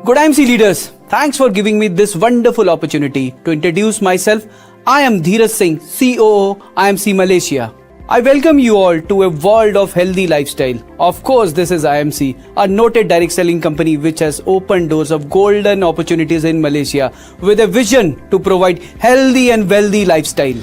Good IMC leaders, thanks for giving me this wonderful opportunity to introduce myself. I am Dheeraj Singh, COO IMC Malaysia. I welcome you all to a world of healthy lifestyle. Of course, this is IMC, a noted direct selling company which has opened doors of golden opportunities in Malaysia with a vision to provide healthy and wealthy lifestyle.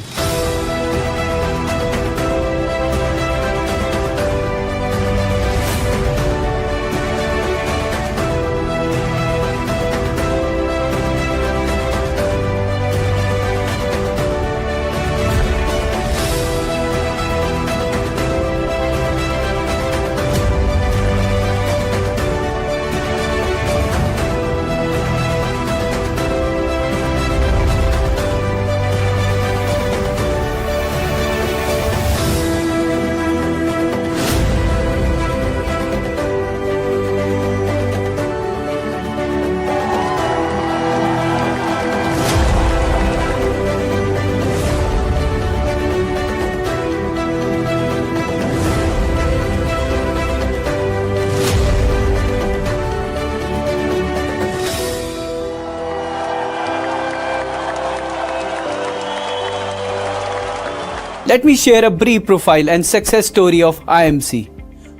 Let me share a brief profile and success story of IMC,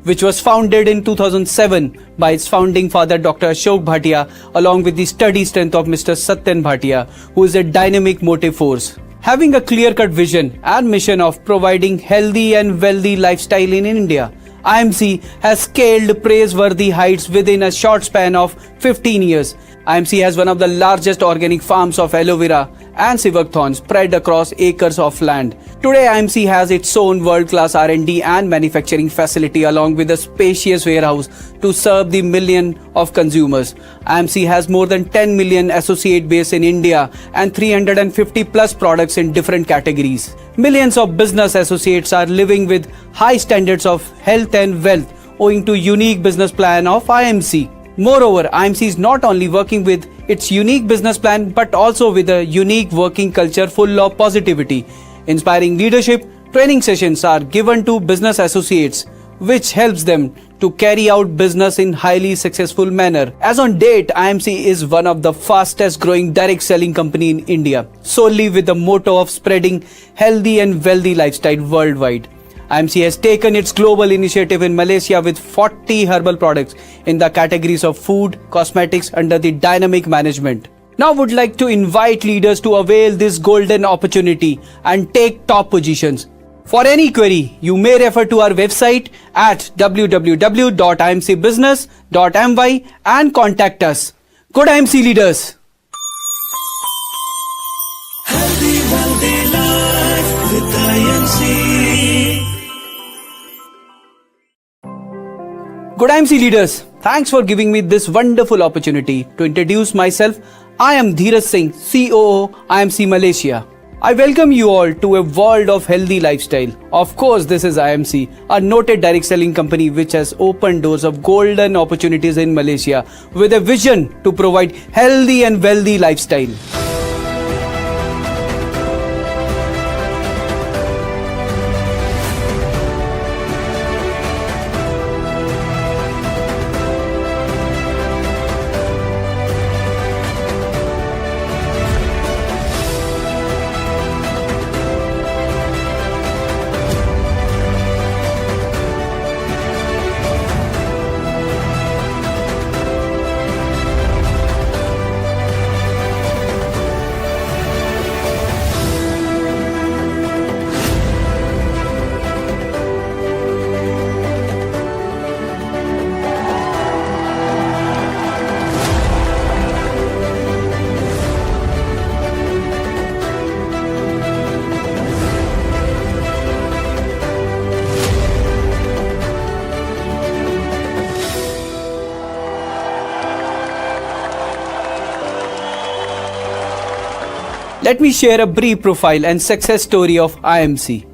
which was founded in 2007 by its founding father Dr. Ashok Bhatia along with the study strength of Mr. Satyan Bhatia, who is a dynamic motive force. Having a clear-cut vision and mission of providing healthy and wealthy lifestyle in India, IMC has scaled praiseworthy heights within a short span of 15 years. IMC has one of the largest organic farms of aloe vera and civac spread across acres of land. Today, IMC has its own world-class R&D and manufacturing facility along with a spacious warehouse to serve the million of consumers. IMC has more than 10 million associate base in India and 350 plus products in different categories. Millions of business associates are living with high standards of health and wealth owing to unique business plan of IMC. Moreover, IMC is not only working with its unique business plan but also with a unique working culture full of positivity. Inspiring leadership training sessions are given to business associates, which helps them to carry out business in highly successful manner. As on date, IMC is one of the fastest growing direct selling company in India, solely with the motto of spreading healthy and wealthy lifestyle worldwide. IMC has taken its global initiative in Malaysia with 40 herbal products in the categories of food, cosmetics under the dynamic management. Now would like to invite leaders to avail this golden opportunity and take top positions. For any query, you may refer to our website at www.imcbusiness.my and contact us. Good IMC leaders! Healthy, wealthy life with IMC. Good IMC leaders, thanks for giving me this wonderful opportunity to introduce myself. I am Dheeraj Singh, COO, IMC Malaysia. I welcome you all to a world of healthy lifestyle. Of course, this is IMC, a noted direct selling company which has opened doors of golden opportunities in Malaysia with a vision to provide healthy and wealthy lifestyle. Let me share a brief profile and success story of IMC,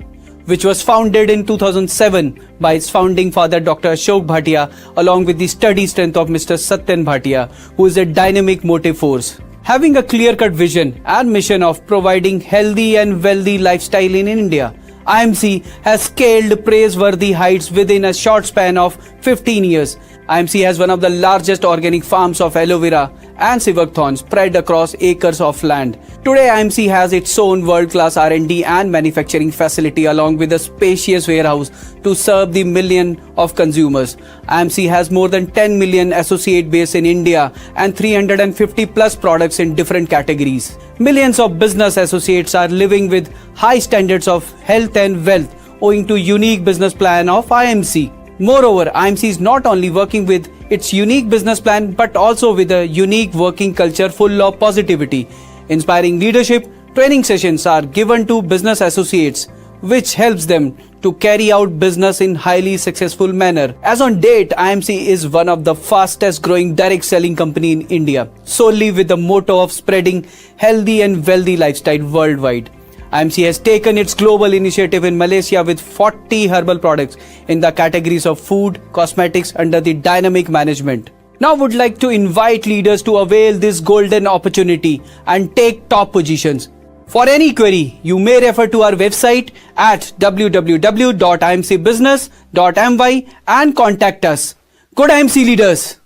which was founded in 2007 by its founding father Dr. Ashok Bhatia along with the study strength of Mr. Satyan Bhatia, who is a dynamic motive force. Having a clear-cut vision and mission of providing healthy and wealthy lifestyle in India, IMC has scaled praiseworthy heights within a short span of 15 years. IMC has one of the largest organic farms of aloe vera and civac spread across acres of land. Today, IMC has its own world-class R&D and manufacturing facility along with a spacious warehouse to serve the million of consumers. IMC has more than 10 million associate base in India and 350 plus products in different categories. Millions of business associates are living with high standards of health and wealth owing to unique business plan of IMC. Moreover, IMC is not only working with its unique business plan but also with a unique working culture full of positivity. Inspiring leadership training sessions are given to business associates, which helps them to carry out business in highly successful manner. As on date, IMC is one of the fastest growing direct selling company in India, solely with the motto of spreading healthy and wealthy lifestyle worldwide. IMC has taken its global initiative in Malaysia with 40 herbal products in the categories of food, cosmetics under the dynamic management. Now would like to invite leaders to avail this golden opportunity and take top positions. For any query, you may refer to our website at www.imcbusiness.my and contact us. Good IMC leaders!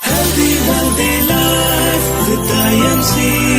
Healthy life with IMC.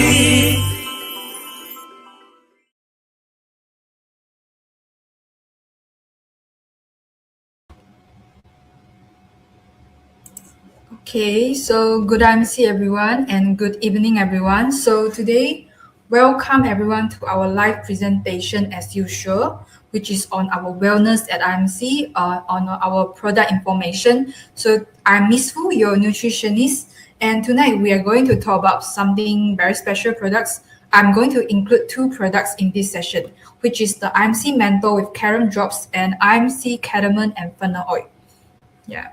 Okay, so good IMC everyone and good evening everyone. So today, welcome everyone to our live presentation as usual, which is on our wellness at IMC, on our product information. So I'm Miss Fu, your nutritionist, and tonight we are going to talk about something very special products. I'm going to include two products in this session, which is the IMC Menthol with Carom drops and IMC Cardamom and Fennel Oil. Yeah.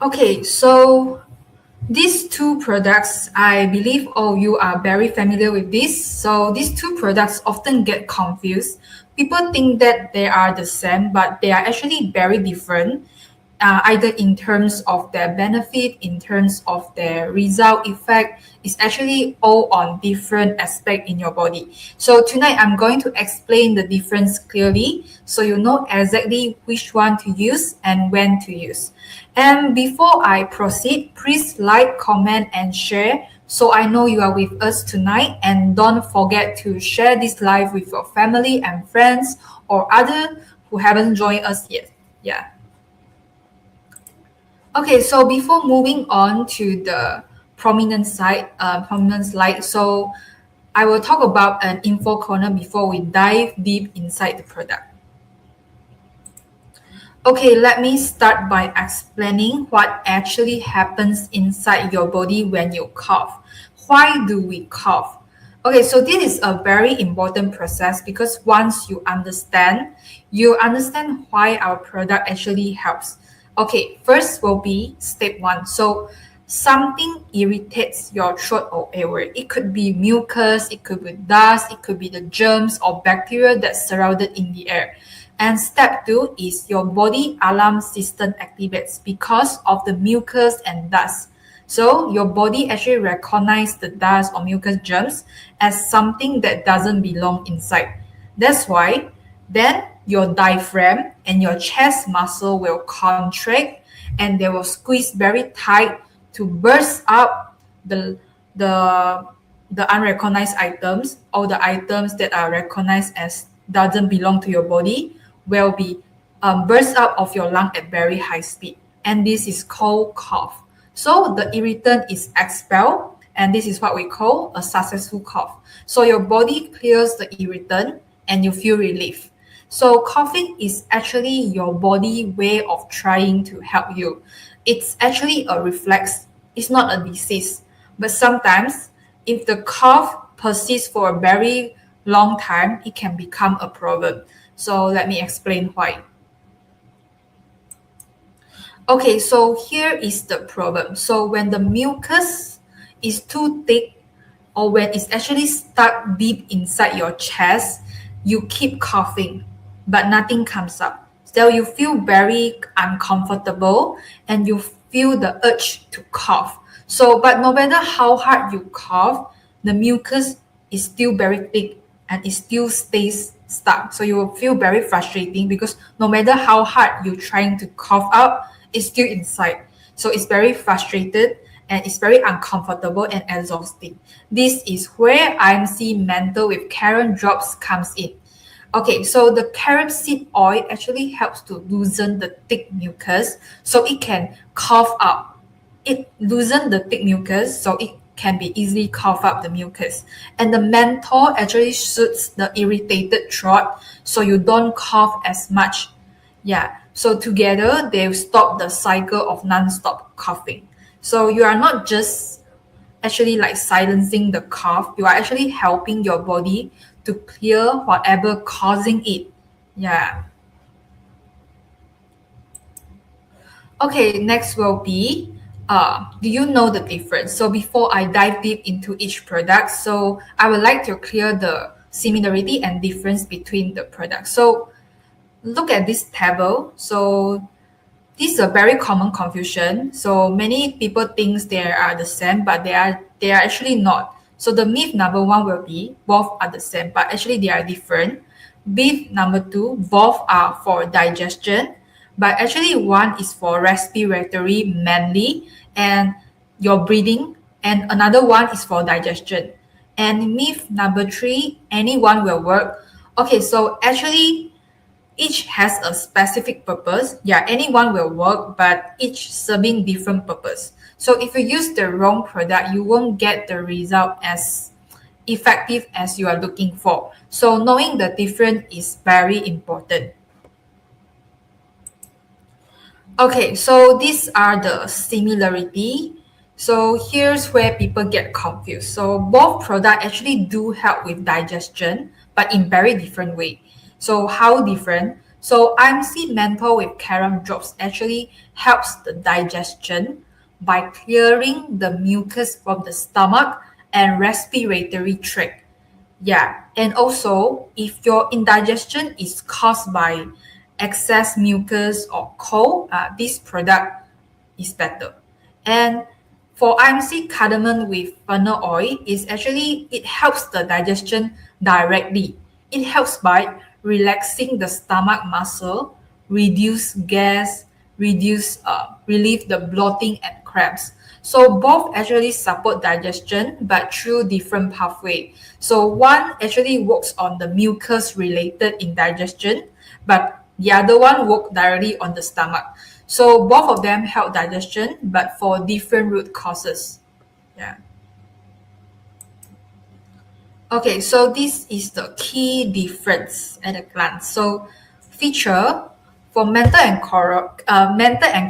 Okay, so these two products, I believe all you are very familiar with this. So these two products often get confused. People think that they are the same, but they are actually very different, either in terms of their benefit, in terms of their result effect. It's actually all on different aspect in your body. So tonight I'm going to explain the difference clearly so you know exactly which one to use and when to use. And before I proceed, please like, comment, and share so I know you are with us tonight. And don't forget to share this live with your family and friends or other who haven't joined us yet. Yeah. Okay, so before moving on to the prominent slide, so I will talk about an info corner before we dive deep inside the product. Okay, let me start by explaining what actually happens inside your body when you cough. Why do we cough? Okay, so this is a very important process because once you understand why our product actually helps. Okay, first will be step one. So something irritates your throat or airway. It could be mucus, it could be dust, it could be the germs or bacteria that's surrounded in the air. And step two is your body alarm system activates because of the mucus and dust. So your body actually recognizes the dust or mucus germs as something that doesn't belong inside. That's why then your diaphragm and your chest muscle will contract and they will squeeze very tight to burst up the the the unrecognized items or the items that are recognized as doesn't belong to your body will be burst out of your lung at very high speed, and this is called cough. So the irritant is expelled, and this is what we call a successful cough. So your body clears the irritant and you feel relief. So coughing is actually your body way of trying to help you. It's actually a reflex. It's not a disease. But sometimes if the cough persists for a very long time, it can become a problem. So let me explain why. Okay, so here is the problem. So when the mucus is too thick or when it's actually stuck deep inside your chest, you keep coughing, but nothing comes up. So you feel very uncomfortable and you feel the urge to cough. So, but no matter how hard you cough, the mucus is still very thick and it still stays stuck. So you will feel very frustrating because no matter how hard you're trying to cough out, it's still inside. So it's very frustrated and it's very uncomfortable and exhausting. This is where IMC Menthol with Carom drops comes in. Okay, so the carom seed oil actually helps to loosen the thick mucus so it can cough up. It loosens the thick mucus so it can be easily cough up the mucus. And the menthol actually suits the irritated throat so you don't cough as much. Yeah, so together they stop the cycle of non-stop coughing. So you are not just actually like silencing the cough, you are actually helping your body to clear whatever causing it. Yeah. Okay, next will be do you know the difference? So before I dive deep into each product, so I would like to clear the similarity and difference between the products. So look at this table. So this is a very common confusion. So many people think they are the same, but they are actually not. So the myth number one will be both are the same, but actually they are different. Myth number two, both are for digestion, but actually one is for respiratory mainly and your breathing, and another one is for digestion. And myth number three, anyone will work. Okay, so actually each has a specific purpose. Yeah, any one will work, but each serving different purpose. So if you use the wrong product, you won't get the result as effective as you are looking for. So knowing the difference is very important. Okay, so these are the similarity. So here's where people get confused. So both products actually do help with digestion, but in very different way. So how different? So IMC Menthol with Carom drops actually helps the digestion by clearing the mucus from the stomach and respiratory tract. Yeah, and also if your indigestion is caused by excess mucus or cold, this product is better. And for IMC Cardamom with Fennel Oil, it helps the digestion directly. It helps by relaxing the stomach muscle, reduce gas, relieve the bloating and cramps. So both actually support digestion, but through different pathway. So one actually works on the mucus related indigestion, but the other one works directly on the stomach. So both of them help digestion, but for different root causes. Yeah. Okay, so this is the key difference at a glance. So feature for menthol and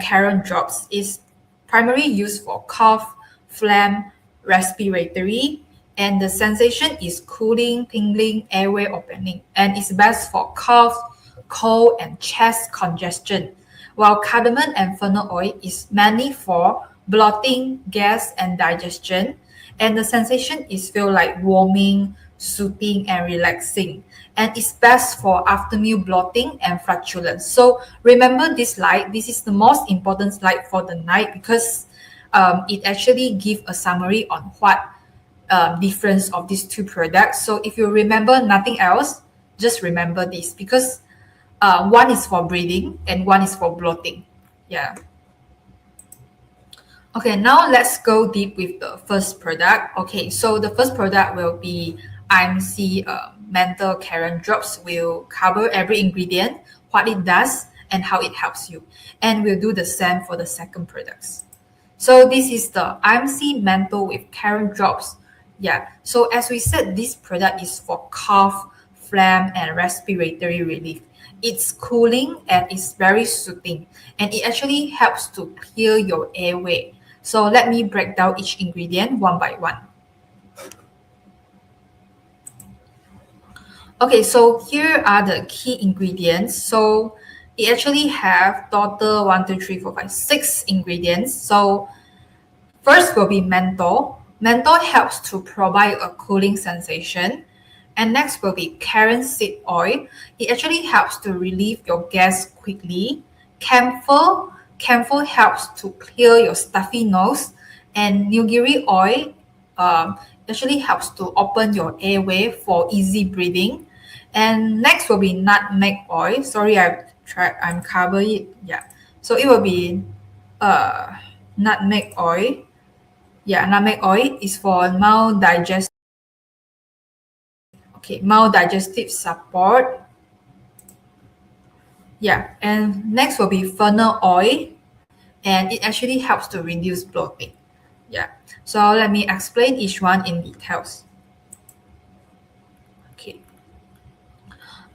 Carom drops is primarily used for cough, phlegm, respiratory, and the sensation is cooling, tingling, airway opening, and it's best for cough, cold, and chest congestion. While cardamom and fennel oil is mainly for bloating, gas, and digestion, and the sensation is feel like warming, soothing, and relaxing. And it's best for afternoon bloating and flatulence. So remember this slide. This is the most important slide for the night because it actually gives a summary on what difference of these two products. So if you remember nothing else, just remember this because one is for breathing and one is for bloating. Yeah. Okay, now let's go deep with the first product. Okay, so the first product will be IMC Menthol Carom Drops. Will cover every ingredient, what it does, and how it helps you. And we'll do the same for the second products. So this is the IMC Menthol with Carom Drops. Yeah, so as we said, this product is for cough, phlegm, and respiratory relief. It's cooling and it's very soothing, and it actually helps to clear your airway. So let me break down each ingredient one by one. Okay, so here are the key ingredients. So it actually have total 1, 2, 3, 4, 5, 6 ingredients. So first will be menthol. Menthol helps to provide a cooling sensation. And next will be Carom seed oil. It actually helps to relieve your gas quickly. Camphor helps to clear your stuffy nose. And Nilgiri oil actually helps to open your airway for easy breathing. And next will be nutmeg oil. Sorry, I'm covering it. Yeah. So it will be nutmeg oil. Yeah, nutmeg oil is for mild digestive support. Yeah, and next will be fennel oil, and it actually helps to reduce bloating. Yeah, so let me explain each one in details.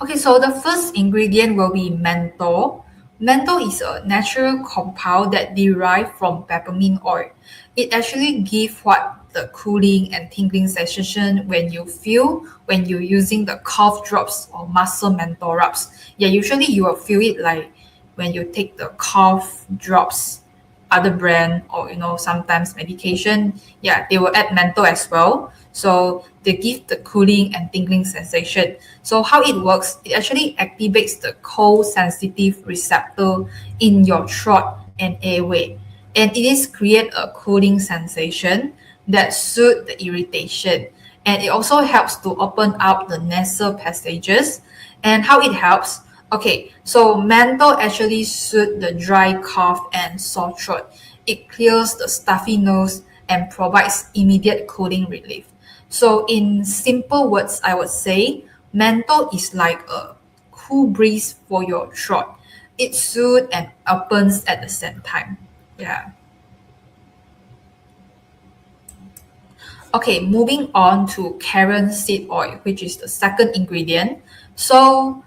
Okay, so the first ingredient will be menthol. Menthol is a natural compound that derived from peppermint oil. It actually gives the cooling and tingling sensation when you're using the cough drops or muscle menthol rubs. Yeah, usually you will feel it like when you take the cough drops, other brand or sometimes medication. Yeah, they will add menthol as well. So they give the cooling and tingling sensation. So how it works, it actually activates the cold sensitive receptor in your throat and airway. And it is create a cooling sensation that soothes the irritation. And it also helps to open up the nasal passages. And how it helps? Okay, so menthol actually soothes the dry cough and sore throat. It clears the stuffy nose and provides immediate cooling relief. So in simple words, I would say menthol is like a cool breeze for your throat. It soothes and opens at the same time. Yeah. Okay, moving on to Carom seed oil, which is the second ingredient. So,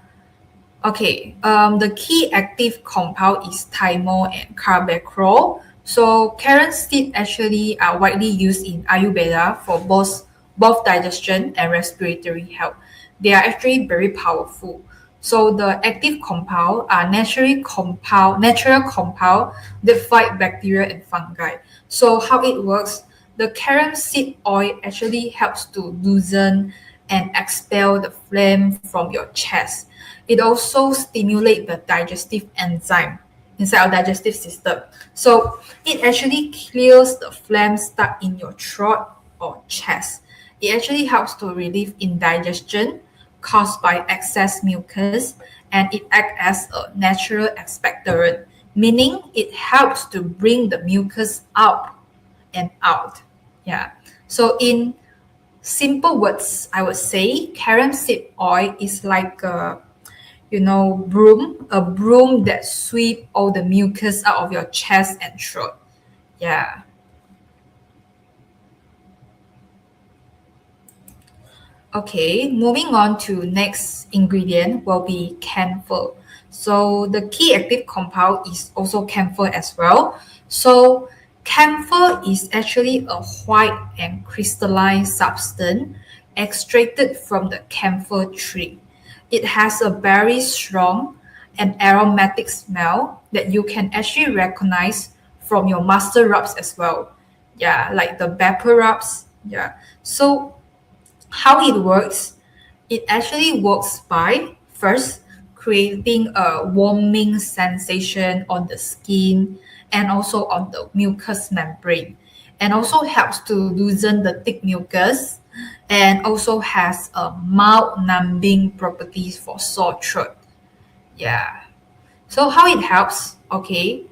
the key active compound is thymol and carbapenem. So, Carom seed actually are widely used in Ayurveda for both digestion and respiratory health. They are actually very powerful. So the active compound are natural compound that fight bacteria and fungi. So how it works, the carom seed oil actually helps to loosen and expel the phlegm from your chest. It also stimulates the digestive enzyme inside our digestive system. So it actually clears the phlegm stuck in your throat or chest. It actually helps to relieve indigestion caused by excess mucus, and it acts as a natural expectorant, meaning it helps to bring the mucus out and out. Yeah. So in simple words, I would say carom seed oil is like a broom that sweep all the mucus out of your chest and throat. Yeah. Okay, moving on to next ingredient will be camphor. So the key active compound is also camphor as well. So camphor is actually a white and crystalline substance extracted from the camphor tree. It has a very strong and aromatic smell that you can actually recognize from your muscle rubs as well. Yeah, like the vapor rubs. Yeah. So how it works, it actually works by first creating a warming sensation on the skin and also on the mucous membrane, and also helps to loosen the thick mucus, and also has a mild numbing properties for sore throat. Yeah. So how it helps? Okay,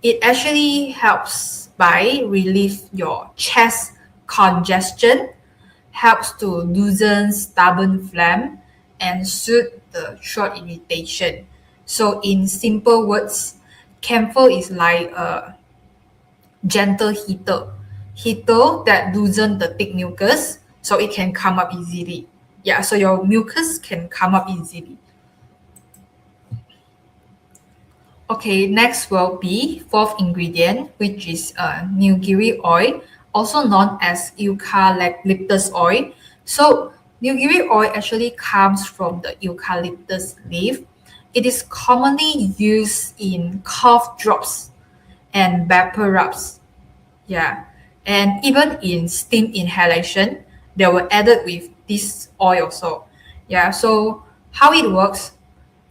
it actually helps by relieve your chest congestion, helps to loosen stubborn phlegm, and soothe the throat irritation. So in simple words, camphor is like a gentle heater that loosens the thick mucus so it can come up easily. Yeah, so your mucus can come up easily. Okay, next will be fourth ingredient, which is nilgiri oil, also known as eucalyptus oil. So nilgiri oil actually comes from the eucalyptus leaf. It is commonly used in cough drops and vapor rubs. Yeah, and even in steam inhalation, they were added with this oil also. Yeah, so how it works?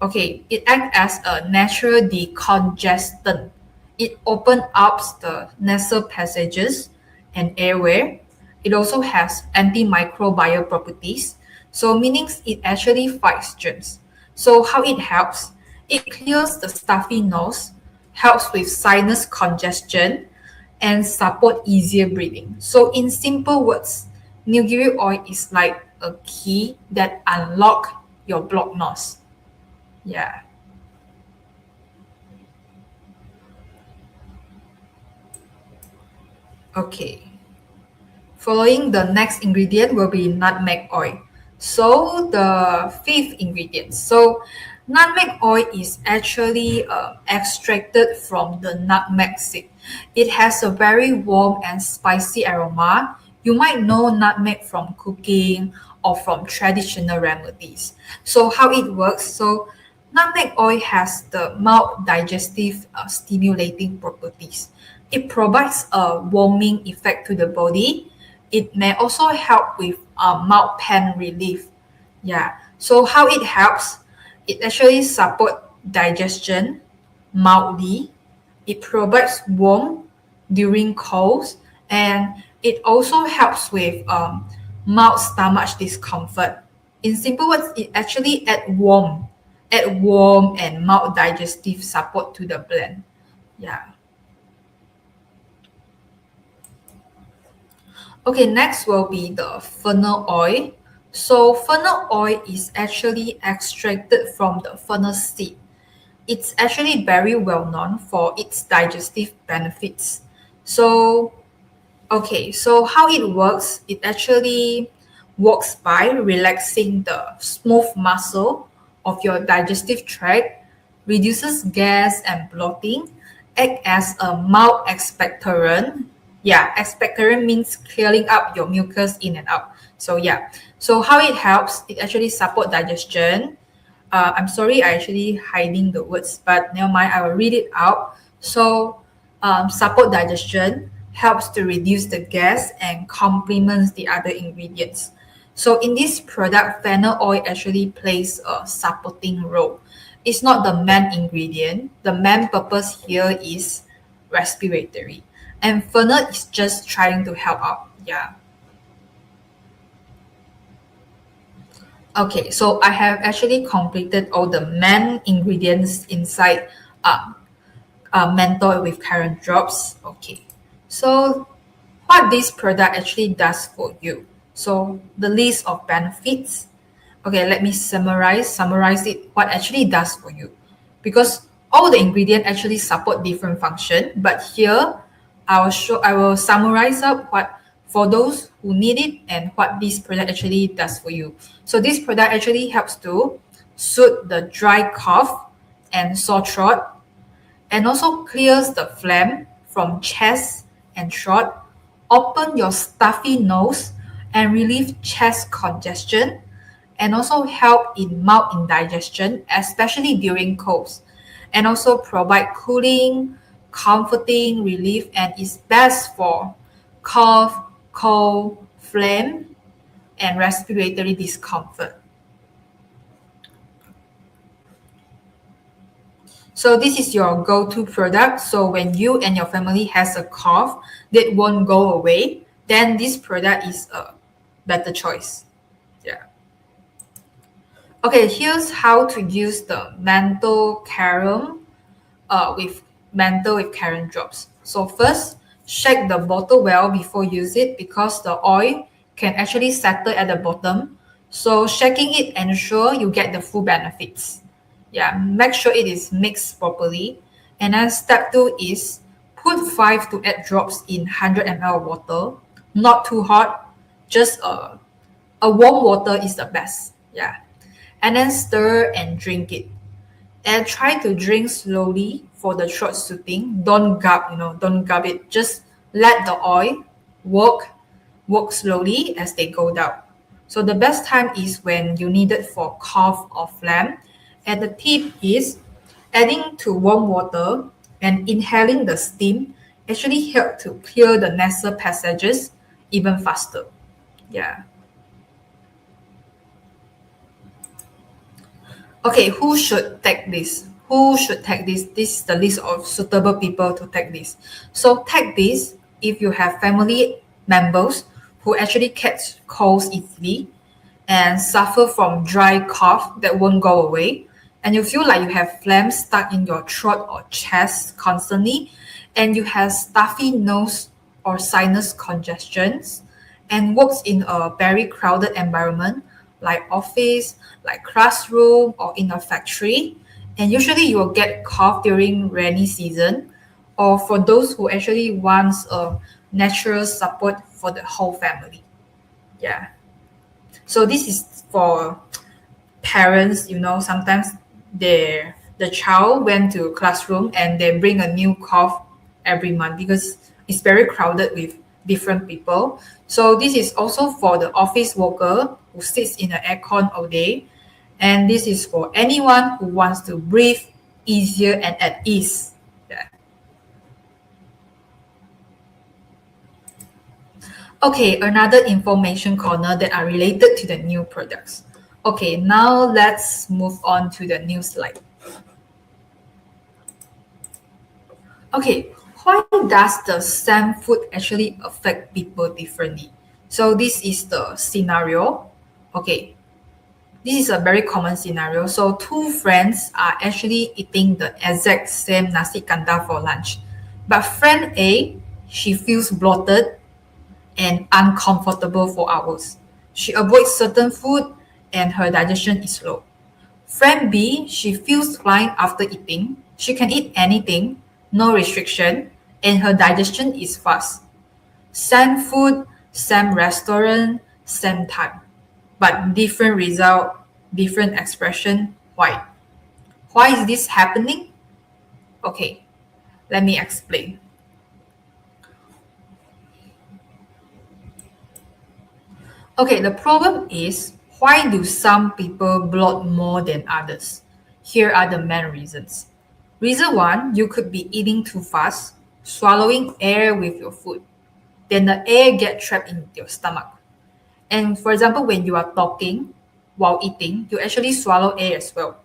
Okay, it acts as a natural decongestant. It opens up the nasal passages and airway. It also has antimicrobial properties. So meaning it actually fights germs. So how it helps? It clears the stuffy nose, helps with sinus congestion, and support easier breathing. So in simple words, nilgiri oil is like a key that unlock your blocked nose. Yeah. Okay. Following the next ingredient will be nutmeg oil. So the fifth ingredient. So nutmeg oil is actually extracted from the nutmeg seed. It has a very warm and spicy aroma. You might know nutmeg from cooking or from traditional remedies. So how it works? So nutmeg oil has the mild digestive stimulating properties. It provides a warming effect to the body. It may also help with mild pain relief. Yeah. So how it helps? It actually support digestion mildly. It provides warmth during colds, and it also helps with mild stomach discomfort. In simple words, it actually add warm and mild digestive support to the blend. Yeah. Okay, next will be the fennel oil. So fennel oil is actually extracted from the fennel seed. It's actually very well known for its digestive benefits. So, okay, so how it works, it actually works by relaxing the smooth muscle of your digestive tract, reduces gas and bloating, act as a mild expectorant. Yeah, expectorant means clearing up your mucus in and out. So yeah, so how it helps, it actually support digestion. I'm sorry, I actually hiding the words, but never mind, I will read it out. So, support digestion, helps to reduce the gas and complements the other ingredients. So, in this product, fennel oil actually plays a supporting role. It's not the main ingredient. The main purpose here is respiratory, and fennel is just trying to help out. Yeah. Okay, so I have actually completed all the main ingredients inside menthol with currant drops. Okay, so what this product actually does for you. So the list of benefits. Okay, let me summarize it what actually does for you, because all the ingredients actually support different function. But here, I will summarize up what for those who need it and what this product actually does for you. So this product actually helps to soothe the dry cough and sore throat, and also clears the phlegm from chest and throat, open your stuffy nose and relieve chest congestion, and also help in mild indigestion, especially during colds, and also provide cooling, comforting relief, and is best for cough, cold, phlegm, and respiratory discomfort. So this is your go-to product. So when you and your family has a cough that won't go away, then this product is a better choice. Yeah. Okay, here's how to use the menthol carom with currant drops. So first, shake the bottle well before use it, because the oil can actually settle at the bottom. So shaking it ensure you get the full benefits. Yeah, make sure it is mixed properly. And then step 2 is put 5 to 8 drops in 100 ml of water. Not too hot, just a warm water is the best. Yeah. And then stir and drink it. And try to drink slowly for the throat soothing. Don't gulp it. Just let the oil work slowly as they go down. So the best time is when you need it for cough or phlegm. And the tip is adding to warm water and inhaling the steam actually help to clear the nasal passages even faster. Yeah. Okay, who should take this? Who should take this? This is the list of suitable people to take this. So take this if you have family members who actually catch colds easily and suffer from dry cough that won't go away, and you feel like you have phlegm stuck in your throat or chest constantly, and you have stuffy nose or sinus congestions, and works in a very crowded environment like office, like classroom, or in a factory, and usually you will get cough during rainy season, or for those who actually wants a natural support for the whole family. Yeah. So this is for parents, sometimes the child went to classroom and they bring a new cough every month because it's very crowded with different people. So this is also for the office worker who sits in the aircon all day. And this is for anyone who wants to breathe easier and at ease. Yeah. Okay, another information corner that are related to the new products. Okay, now let's move on to the new slide. Okay, why does the same food actually affect people differently? So this is the scenario. Okay, this is a very common scenario. So two friends are actually eating the exact same nasi kandar for lunch. But friend A, she feels bloated and uncomfortable for hours. She avoids certain food and her digestion is low. Friend B, she feels fine after eating. She can eat anything, no restriction, and her digestion is fast. Same food, same restaurant, same time, but different result, different expression. Why? Why is this happening? Okay, let me explain. Okay, the problem is why do some people bloat more than others? Here are the main reasons. Reason one, you could be eating too fast, swallowing air with your food. Then the air get trapped in your stomach. And for example, when you are talking while eating, you actually swallow air as well.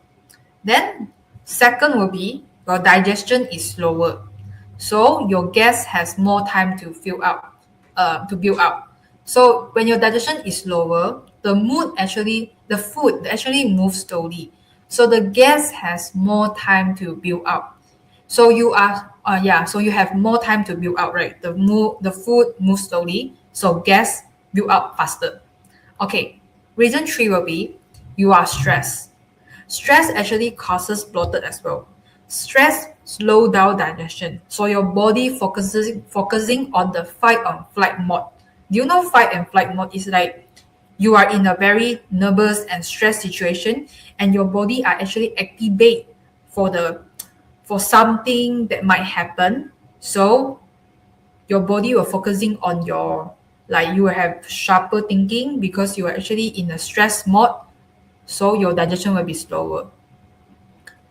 Then second will be your digestion is slower. So your gas has more time to to build up. So when your digestion is lower, the food actually moves slowly. So the gas has more time to build up. So so you have more time to build up, right? The food moves slowly, so gas build up faster. Okay, reason three will be you are stressed. Stress actually causes bloated as well. Stress slow down digestion, so your body focusing on the fight or flight mode. Do you know fight and flight mode is like you are in a very nervous and stressed situation, and your body are actually activate for the for something that might happen. So your body will focusing on your like you will have sharper thinking because you are actually in a stress mode, so your digestion will be slower.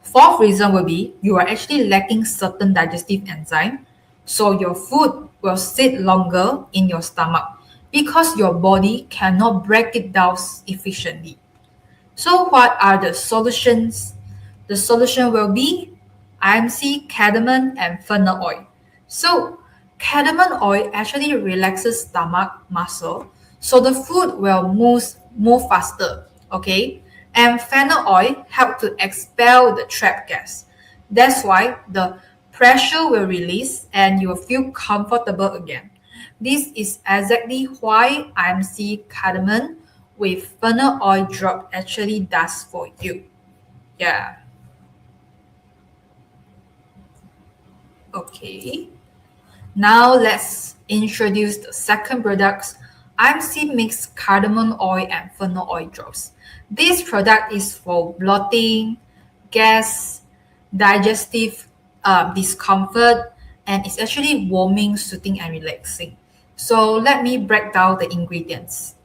Fourth reason will be you are actually lacking certain digestive enzyme, so your food will sit longer in your stomach because your body cannot break it down efficiently. So what are the solutions? The solution will be IMC Cardamom and Fennel Oil. So cardamom oil actually relaxes stomach muscle, so the food will move faster. Okay, and fennel oil help to expel the trapped gas. That's why the pressure will release and you will feel comfortable again. This is exactly why IMC Cardamom with fennel oil drop actually does for you. Yeah. Okay. Now let's introduce the second product, IMC Mixed Cardamom Oil and Fennel Oil Drops. This product is for bloating, gas, digestive discomfort, and it's actually warming, soothing, and relaxing. So let me break down the ingredients.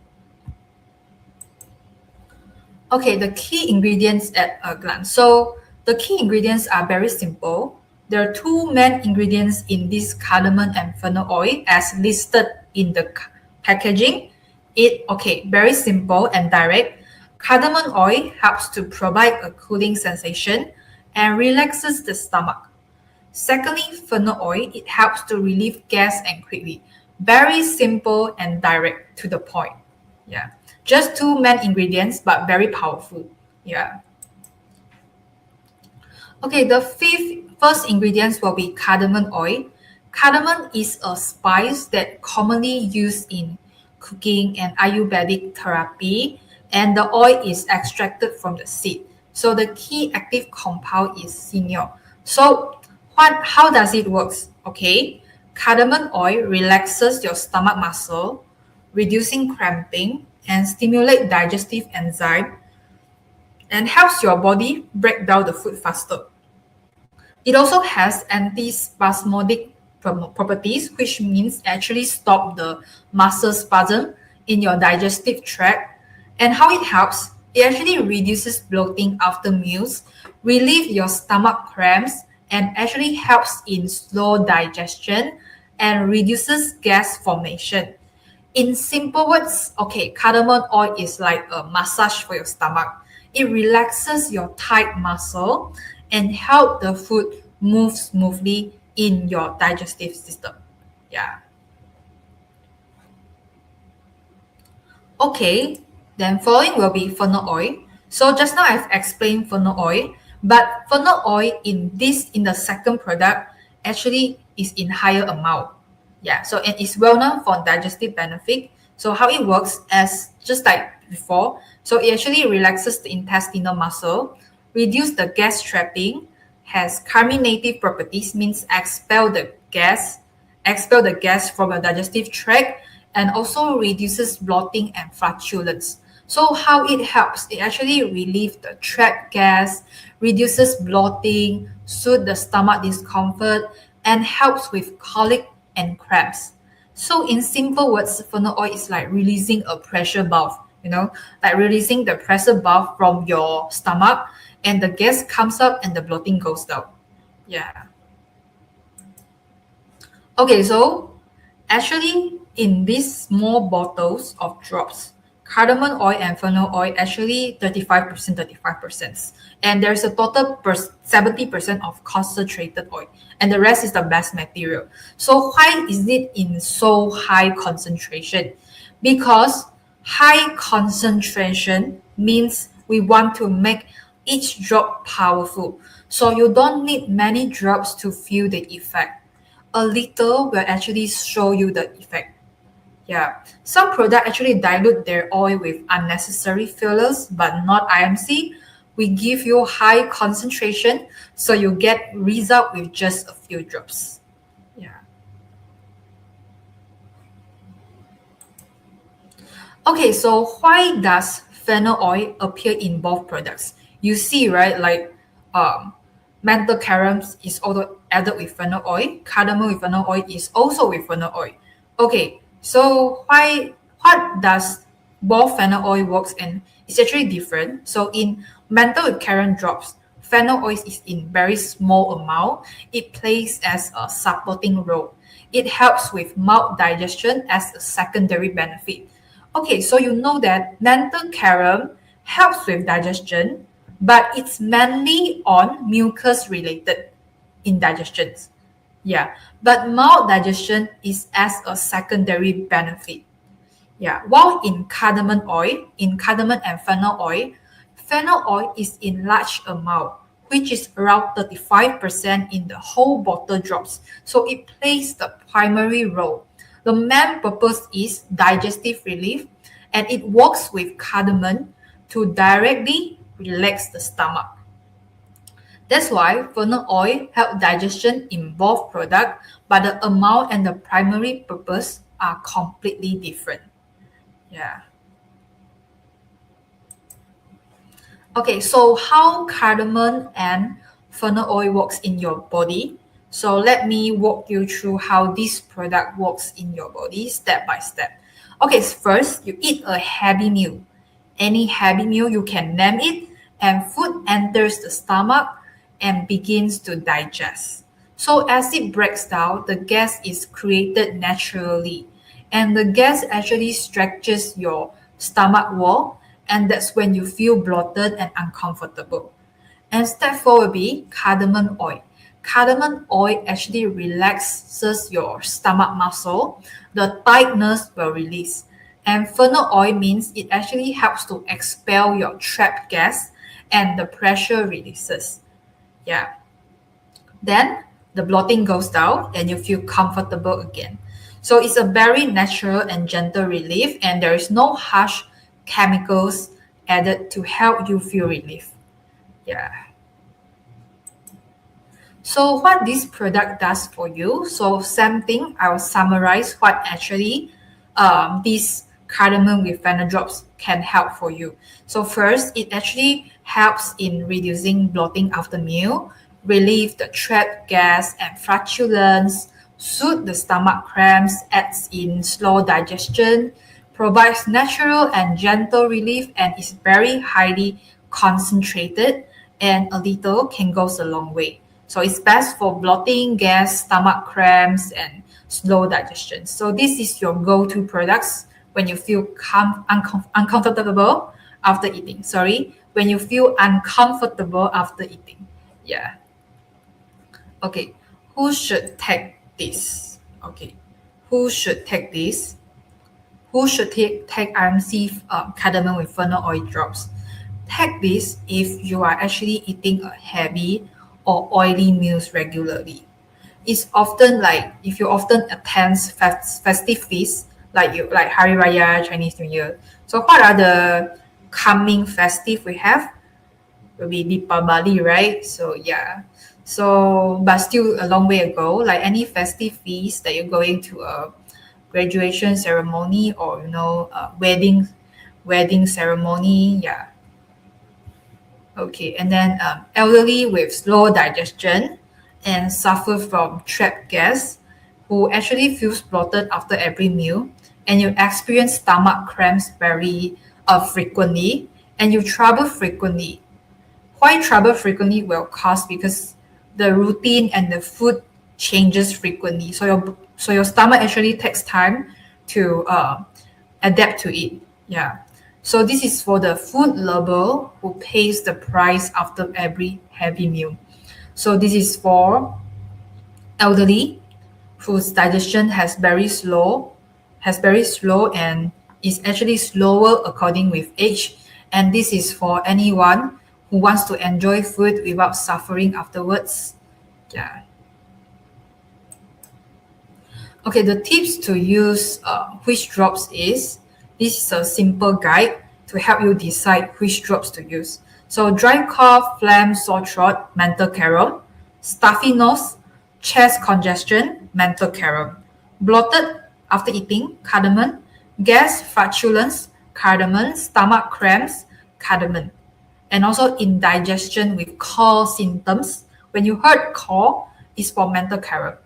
Okay, the key ingredients at a glance. So the key ingredients are very simple. There are two main ingredients in this cardamom and fennel oil as listed in the packaging. Very simple and direct. Cardamom oil helps to provide a cooling sensation and relaxes the stomach. Secondly, fennel oil, it helps to relieve gas and quickly. Very simple and direct to the point. Yeah. Just two main ingredients, but very powerful. Yeah. Okay, the first ingredients will be cardamom oil. Cardamom is a spice that commonly used in cooking and Ayurvedic therapy, and the oil is extracted from the seed. So the key active compound is cineol. So how does it work? Okay, cardamom oil relaxes your stomach muscle, reducing cramping and stimulate digestive enzyme and helps your body break down the food faster. It also has antispasmodic properties, which means actually stop the muscle spasm in your digestive tract. And how it helps, it actually reduces bloating after meals, relieve your stomach cramps, and actually helps in slow digestion and reduces gas formation. In simple words, okay, cardamom oil is like a massage for your stomach. It relaxes your tight muscle and help the food move smoothly in your digestive system. Yeah. Okay, then following will be fennel oil. So just now I've explained fennel oil, but fennel oil in the second product actually is in higher amount. Yeah, so it is well known for digestive benefit. So how it works, as just like before, so it actually relaxes the intestinal muscle, reduce the gas trapping, has carminative properties, means expel the gas from your digestive tract, and also reduces bloating and flatulence. So how it helps? It actually relieves the trapped gas, reduces bloating, soothes the stomach discomfort, and helps with colic and cramps. So in simple words, fennel oil is like releasing a pressure valve, like releasing the pressure valve from your stomach, and the gas comes up and the bloating goes down. Yeah. Okay, so actually in these small bottles of drops, cardamom oil and fennel oil actually 35%, 35%. And there's a total 70% of concentrated oil. And the rest is the best material. So why is it in so high concentration? Because high concentration means we want to make each drop powerful. So you don't need many drops to feel the effect. A little will actually show you the effect. Yeah, some product actually dilute their oil with unnecessary fillers, but not IMC. We give you high concentration, so you get result with just a few drops. Yeah. Okay, so why does fennel oil appear in both products? You see, right? Like, menthol carom is also added with fennel oil. Cardamom with fennel oil is also with fennel oil. Okay, so what does both fennel oil works, and it's actually different. So in menthol with carom drops, fennel oil is in very small amount. It plays as a supporting role. It helps with mild digestion as a secondary benefit. Okay, so you know that menthol carom helps with digestion, but it's mainly on mucus related indigestions. Yeah, but mild digestion is as a secondary benefit. Yeah, while in cardamom and fennel oil is in large amount, which is around 35% in the whole bottle drops. So it plays the primary role. The main purpose is digestive relief, and it works with cardamom to directly relax the stomach. That's why fennel oil help digestion in both products, but the amount and the primary purpose are completely different. Yeah. Okay, so how cardamom and fennel oil works in your body. So let me walk you through how this product works in your body step by step. Okay, first you eat a heavy meal. Any heavy meal you can name it, and food enters the stomach and begins to digest. So as it breaks down, the gas is created naturally, and the gas actually stretches your stomach wall, and that's when you feel bloated and uncomfortable. And step 4 will be cardamom oil. Cardamom oil actually relaxes your stomach muscle. The tightness will release. And fennel oil means it actually helps to expel your trapped gas, and the pressure releases. Yeah. Then the bloating goes down and you feel comfortable again. So it's a very natural and gentle relief, and there is no harsh chemicals added to help you feel relief. Yeah. So what this product does for you? So same thing, I will summarize what actually this cardamom with fennel drops can help for you. So first, it actually helps in reducing bloating after meal, relieve the trapped gas and flatulence, soothe the stomach cramps, adds in slow digestion, provides natural and gentle relief, and is very highly concentrated, and a little can go a long way. So it's best for bloating, gas, stomach cramps, and slow digestion. So this is your go-to products when you feel uncomfortable after eating. When you feel uncomfortable after eating. Yeah. Okay. Who should take this? Okay. Who should take this? Who should take IMC cardamom with fennel oil drops? Take this if you are actually eating a heavy or oily meals regularly. It's often like if you often attend festive feasts, like Hari Raya, Chinese New Year. So what are the coming festive we have? Will be Deepavali, right? So yeah. So but still a long way ago. Like any festive feast that you're going to a graduation ceremony or a wedding ceremony, yeah. Okay, and then elderly with slow digestion and suffer from trapped gas who actually feels bloated after every meal, and you experience stomach cramps very frequently, and you trouble frequently. Why trouble frequently will cause because the routine and the food changes frequently. So your stomach actually takes time to adapt to it. Yeah. So this is for the food lover who pays the price after every heavy meal. So this is for elderly whose digestion has very slow and is actually slower according with age. And this is for anyone who wants to enjoy food without suffering afterwards. Yeah. Okay, the tips to use which drops is, this is a simple guide to help you decide which drops to use. So dry cough, phlegm, sore throat, menthol carom. Stuffy nose, chest congestion, menthol carom. Bloated after eating, cardamom. Gas, flatulence, cardamom. Stomach cramps, cardamom. And also indigestion with core symptoms. When you heard core, is for menthol carom.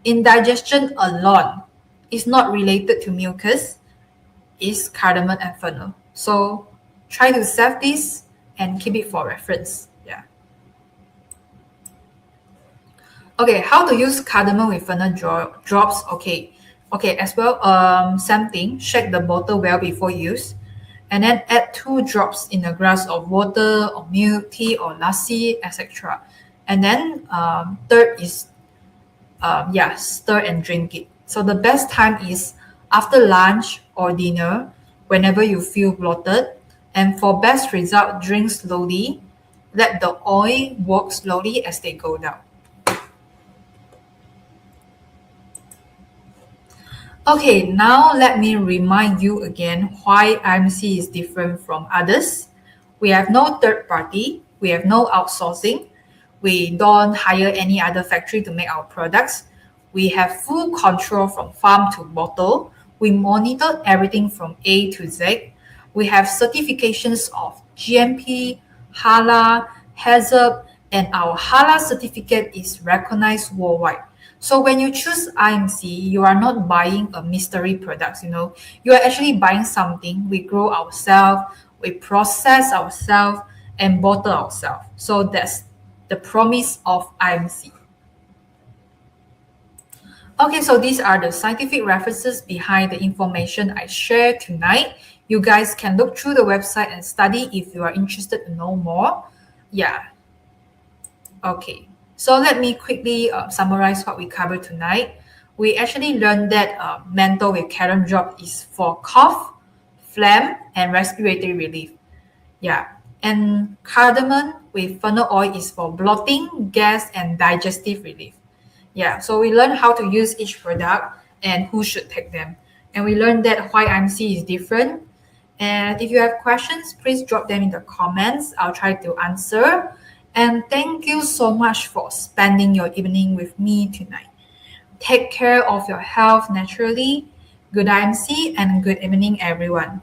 Indigestion alone is not related to mucus, is cardamom and fennel. So try to save this and keep it for reference. Yeah. Okay, how to use cardamom with fennel drops? Okay, as well. Same thing. Shake the bottle well before use, and then add 2 drops in a glass of water or milk, tea or lassi, etc. And then third is stir and drink it. So the best time is after lunch or dinner, whenever you feel bloated. And for best result, drink slowly. Let the oil work slowly as they go down. Okay, now let me remind you again why IMC is different from others. We have no third party, we have no outsourcing, we don't hire any other factory to make our products. We have full control from farm to bottle. We monitor everything from A to Z. We have certifications of GMP, HALA, HACCP, and our HALA certificate is recognized worldwide. So when you choose IMC, you are not buying a mystery product, You are actually buying something we grow ourselves, we process ourselves, and bottle ourselves. So that's the promise of IMC. Okay, so these are the scientific references behind the information I share tonight. You guys can look through the website and study if you are interested to know more. Yeah. Okay, so let me quickly summarize what we covered tonight. We actually learned that menthol with Carom drop is for cough, phlegm, and respiratory relief. Yeah, and cardamom with fennel oil is for bloating, gas, and digestive relief. Yeah, so we learned how to use each product and who should take them. And we learned that why IMC is different. And if you have questions, please drop them in the comments. I'll try to answer. And thank you so much for spending your evening with me tonight. Take care of your health naturally. Good IMC and good evening, everyone.